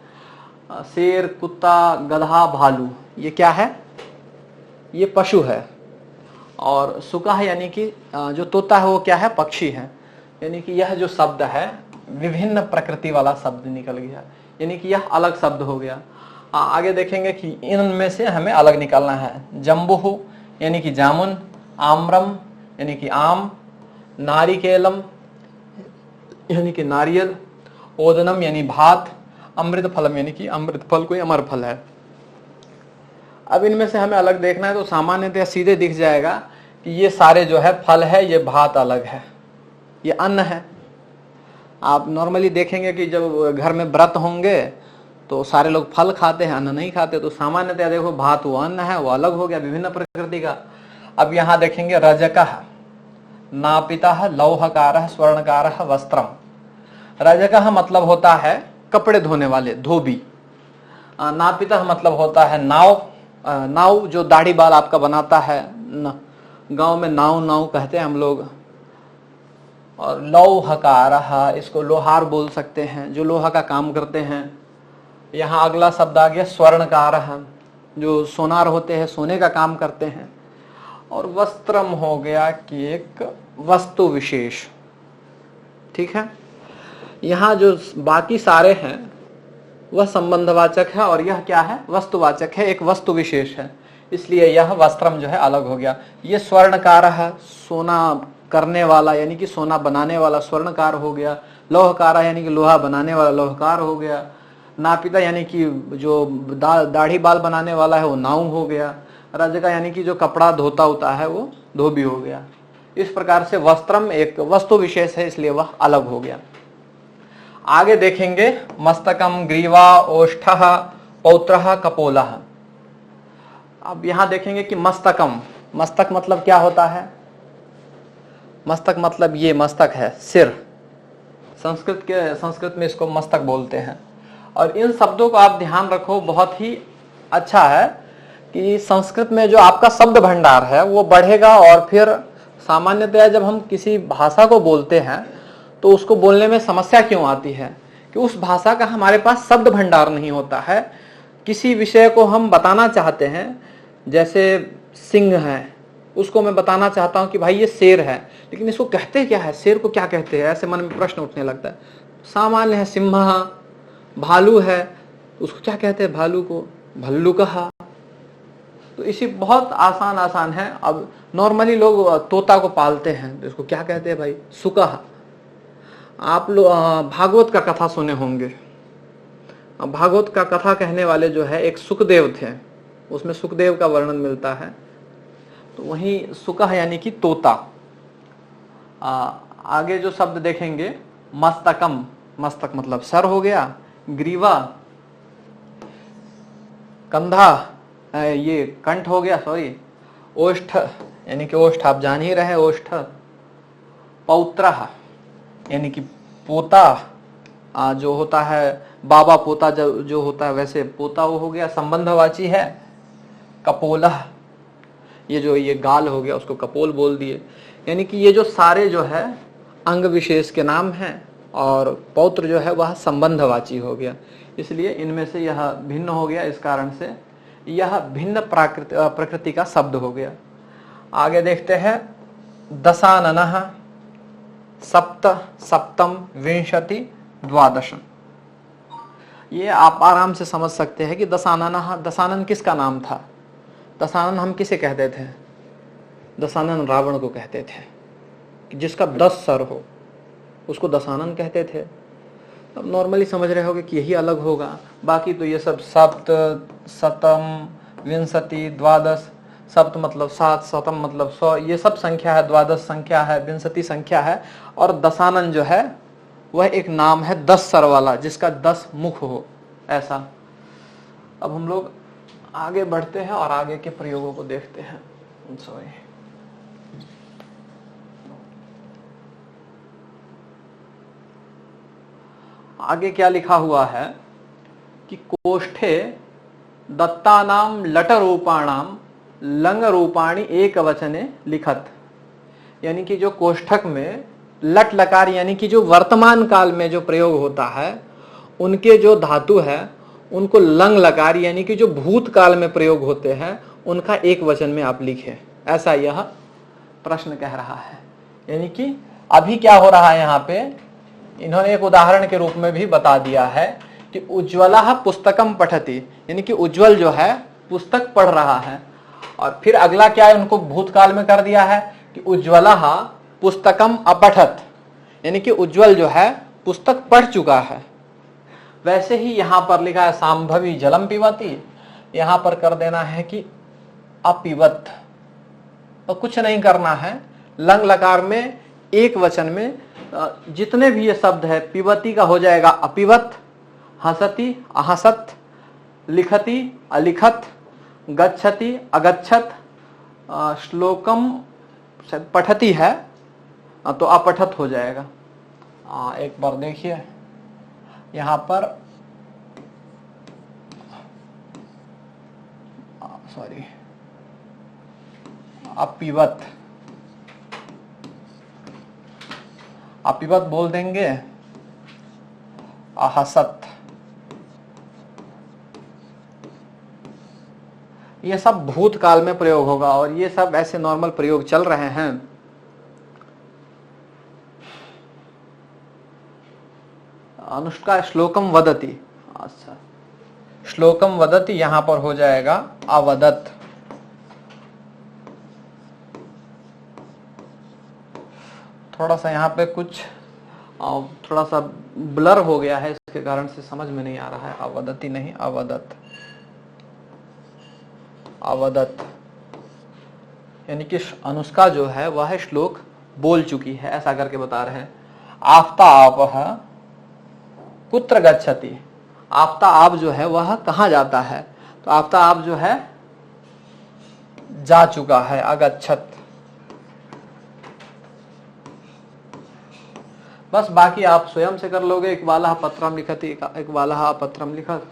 [SPEAKER 1] शेर, कुत्ता, गधा, भालू, ये क्या है, ये पशु है। और सुका यानी कि जो तोता है वो क्या है, पक्षी है। यानी कि यह जो शब्द है विभिन्न प्रकृति वाला शब्द निकल गया, यानी कि यह अलग शब्द हो गया। आगे देखेंगे कि इनमें से हमें अलग निकालना है। जम्बुहु यानी कि जामुन, आम्रम यानी कि आम, नारिकेलम यानी कि नारियल, ओदनम यानी भात, अमृत फलम यानी कि अमृत फल कोई अमर फल है। अब इनमें से हमें अलग देखना है तो सामान्यतः सीधे दिख जाएगा कि ये सारे जो है फल है, ये भात अलग है, ये अन्न है। आप नॉर्मली देखेंगे कि जब घर में व्रत होंगे तो सारे लोग फल खाते हैं, अन्न नहीं खाते। तो सामान्यतः देखो भात वो अन्न है, वो अलग हो गया विभिन्न प्रकृति का। अब यहाँ देखेंगे रजकः नापितः लौहकारः स्वर्णकारः वस्त्रम। रजकः मतलब होता है कपड़े धोने वाले, धोबी। नापितः मतलब होता है नाव, नाव जो दाढ़ी बाल आपका बनाता है, गांव में नाव नाव कहते हैं हम लोग। और लौहकारः, इसको लोहार बोल सकते हैं, जो लोहा का काम करते हैं। यहाँ अगला शब्द आ गया स्वर्णकारः, जो सोनार होते हैं, सोने का काम करते हैं। और वस्त्रम हो गया कि एक वस्तु विशेष। ठीक है, यहाँ जो बाकी सारे हैं वह संबंधवाचक है और यह क्या है, वस्तुवाचक है, एक वस्तु विशेष है। इसलिए यह वस्त्रम जो है अलग हो गया। ये स्वर्णकारः, सोना करने वाला यानी कि सोना बनाने वाला स्वर्णकार हो गया। लौहकारः यानी कि लोहा बनाने वाला लोहकार हो गया। नापिता यानी कि जो दाढ़ी बाल बनाने वाला है वो नाऊ हो गया। रजका यानी कि जो कपड़ा धोता होता है वो धोबी हो गया। इस प्रकार से वस्त्रम एक वस्तु विशेष है, इसलिए वह अलग हो गया। आगे देखेंगे मस्तकम ग्रीवा ओष्ठः पौत्रः कपोलः। अब यहां देखेंगे कि मस्तकम, मस्तक मतलब क्या होता है? मस्तक मतलब ये मस्तक है, सिर। संस्कृत में इसको मस्तक बोलते हैं। और इन शब्दों को आप ध्यान रखो, बहुत ही अच्छा है कि संस्कृत में जो आपका शब्द भंडार है वो बढ़ेगा। और फिर सामान्यतया जब हम किसी भाषा को बोलते हैं तो उसको बोलने में समस्या क्यों आती है कि उस भाषा का हमारे पास शब्द भंडार नहीं होता है। किसी विषय को हम बताना चाहते हैं, जैसे सिंह है, उसको मैं बताना चाहता हूं कि भाई ये शेर है, लेकिन इसको कहते क्या है, शेर को क्या कहते हैं, ऐसे मन में प्रश्न उठने लगता है। सामान्य है सिंह, भालू है, उसको क्या कहते हैं, भालू को भल्लू कहा। तो इसी बहुत आसान है। अब नॉर्मली लोग तोता को पालते हैं तो इसको क्या कहते हैं भाई, सुकहा। आप लोग भागवत का कथा सुने होंगे। भागवत का कथा कहने वाले जो है एक सुखदेव थे, उसमें सुखदेव का वर्णन मिलता है। तो वही सुकह यानी कि तोता। आगे जो शब्द देखेंगे मस्तकम, मस्तक मतलब सर हो गया। ग्रीवा कंधा, ये कंठ हो गया, सॉरी। ओष्ठ यानी कि ओष्ठ आप जान ही रहे, ओष्ठ। पौत्रः यानी कि पोता, जो होता है बाबा पोता जो होता है, वैसे पोता वो हो गया, संबंधवाची है। कपोलः, ये गाल हो गया, उसको कपोल बोल दिए। यानी कि ये जो सारे जो है अंग विशेष के नाम हैं, और पौत्र जो है वह संबंधवाची हो गया, इसलिए इनमें से यह भिन्न हो गया। इस कारण से यह भिन्न प्रकृति का शब्द हो गया। आगे देखते हैं दशाननः सप्त सप्तम विंशति द्वादश। ये आप आराम से समझ सकते हैं कि दशाननः, दशानन किसका नाम था? दशानन हम किसे कहते थे? दशानन रावण को कहते थे, कि जिसका 10 सर हो उसको दशानन कहते थे। अब नॉर्मली समझ रहे होगे कि यही अलग होगा। बाकी तो ये सब सप्त, शतम, विंशति, द्वादश। सप्त मतलब 7, शतम मतलब 100, ये सब संख्या है। द्वादश संख्या है, विंशति संख्या है। और दशानन जो है वह एक नाम है 10 सर वाला, जिसका 10 मुख हो, ऐसा। अब हम लोग आगे बढ़ते हैं और आगे के प्रयोगों को देखते हैं। सॉरी, आगे क्या लिखा हुआ है कि कोष्ठे दत्तानाम लट रूपाणाम लंग रूपाणी एक वचने लिखत। यानी कि जो कोष्ठक में लट लकार यानी कि जो वर्तमान काल में जो प्रयोग होता है, उनके जो धातु है उनको लंग लकार यानी कि जो भूतकाल में प्रयोग होते हैं उनका एक वचन में आप लिखें, ऐसा यह प्रश्न कह रहा है। यानी कि अभी क्या हो रहा है, यहाँ पे इन्होंने एक उदाहरण के रूप में भी बता दिया है कि उज्ज्वला पुस्तकम पठति, यानी कि उज्ज्वल जो है पुस्तक पढ़ रहा है। और फिर अगला क्या है, उनको भूतकाल में कर दिया है कि उज्ज्वला पुस्तकम अपठत, यानी कि उज्ज्वल जो है पुस्तक पढ़ चुका है। वैसे ही यहां पर लिखा है सांभवी जलम पिबती, यहां पर कर देना है कि अपिबत, तो कुछ नहीं करना है। लंग लकार में एक वचन में जितने भी ये शब्द है, पिबती का हो जाएगा अपिवत, हसती अहसत, लिखती अलिखत, गच्छति अगच्छत, श्लोकम पठती है तो अपठत हो जाएगा। एक बार देखिए यहाँ पर, सॉरी, अपिवत, अपिवत बोल देंगे, अहसत, ये सब भूतकाल में प्रयोग होगा और ये सब ऐसे नॉर्मल प्रयोग चल रहे हैं। अनुष्का श्लोकम वदति, अच्छा, श्लोकम वदति यहां पर हो जाएगा अवदत। थोड़ा सा यहाँ पे कुछ थोड़ा सा ब्लर हो गया है, इसके कारण से समझ में नहीं आ रहा है। अवदति नहीं, अवदत, अवदत, यानी कि अनुष्का जो है वह श्लोक बोल चुकी है, ऐसा करके बता रहे हैं। आफ्तापः कुत्र गच्छति, आफ्ताब जो है वह कहाँ जाता है, तो आफ्ताब जो है जा चुका है, अगच्छत। बस बाकी आप स्वयं से कर लोगे। इकबालः पत्रम लिखति, इकबालः पत्रम लिखत।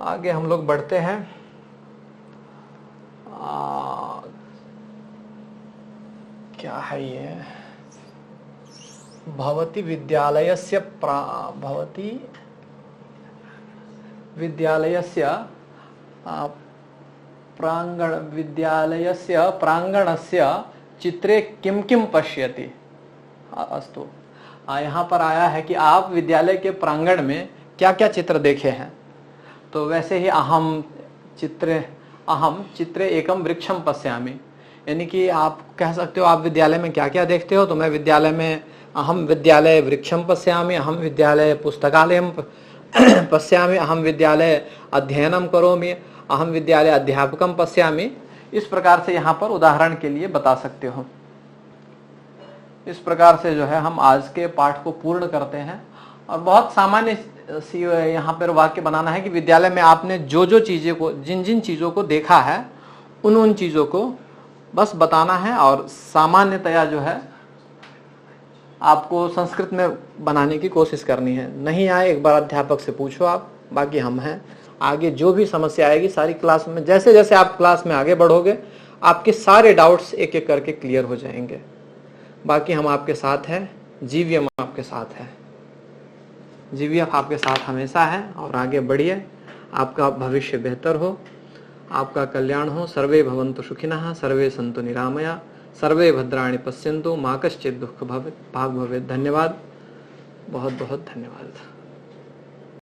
[SPEAKER 1] आगे हम लोग बढ़ते हैं। क्या है ये, भवति विद्यालयस्य भवति विद्यालयस्य प्रांगण, विद्यालयस्य प्रांगणस्य चित्रे किम किम पश्यति। अस्तु, यहाँ पर आया है कि आप विद्यालय के प्रांगण में क्या क्या चित्र देखे हैं। तो वैसे ही अहम चित्रे एकम वृक्षम पश्यामि, यानी कि आप कह सकते हो आप विद्यालय में क्या क्या देखते हो। तो मैं विद्यालय में, अहम विद्यालय वृक्षम पश्यामि, अहम विद्यालय पुस्तकालयम पश्यामि, अहम विद्यालय अध्ययनम करोमि, अहम विद्यालय अध्यापकम पश्यामि। इस प्रकार से यहाँ पर उदाहरण के लिए बता सकते हो। इस प्रकार से जो है हम आज के पाठ को पूर्ण करते हैं। और बहुत सामान्य सी यहाँ पर वाक्य बनाना है कि विद्यालय में आपने जो जो चीज़ें को, जिन जिन चीज़ों को देखा है उन चीज़ों को बस बताना है। और सामान्यतया जो है आपको संस्कृत में बनाने की कोशिश करनी है। नहीं आए एक बार अध्यापक से पूछो आप, बाकी हम हैं। आगे जो भी समस्या आएगी सारी क्लास में, जैसे जैसे आप क्लास में आगे बढ़ोगे आपके सारे डाउट्स एक एक करके क्लियर हो जाएंगे। बाकी हम आपके साथ हैं, जीवीएम आपके साथ है, जीवीएफ आपके साथ हमेशा है। और आगे बढ़िए, आपका भविष्य बेहतर हो, आपका कल्याण हो। सर्वे भवन्तु सुखिनः, सर्वे सन्तु निरामया, सर्वे भद्राणि पश्यन्तु, मा कश्चित् दुःख भाग् भवेत्। धन्यवाद, बहुत बहुत धन्यवाद।